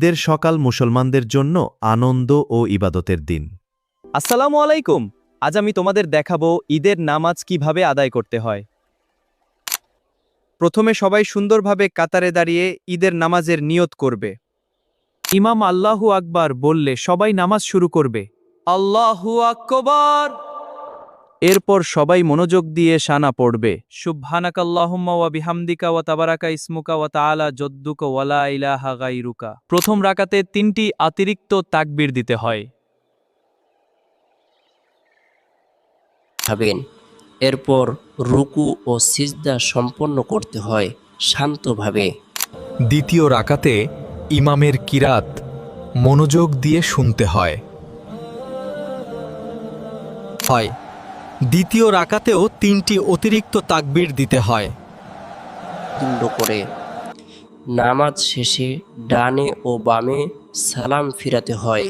ঈদের সকাল মুসলমানদের জন্য আনন্দ ও ইবাদতের দিন। আসসালামু আলাইকুম। আজ আমি তোমাদের দেখাবো ঈদের নামাজ কিভাবে আদায় করতে হয়। প্রথমে সবাই সুন্দরভাবে কাতারে দাঁড়িয়ে ঈদের নামাজের নিয়ত করবে। ইমাম আল্লাহু আকবার বললে সবাই নামাজ শুরু করবে। আল্লাহু আকবার। এরপর সবাই মনোযোগ দিয়ে শানা পড়বে। সুবহানাকাল্লাহুম্মা ওয়া বিহামদিকা ওয়া তাবারাকা ইসমুকা ওয়া তাআলা জদ্দুকা ওয়া লা ইলাহা গায়রুকা। প্রথম রাকাতে 3টি অতিরিক্ত তাকবীর দিতে হয়। খাবেন। এরপর রুকু ও সিজদা সম্পন্ন করতে হয় শান্তভাবে। দ্বিতীয় রাকাতে ইমামের কিরাত মনোযোগ দিয়ে শুনতে হয়। দ্বিতীয় রাকাতেও 3টি অতিরিক্ত তাকবীর দিতে হয়। তুণ্ড করে নামাজ শেষে ডানে ও বামে সালাম ফিরাতে হয়।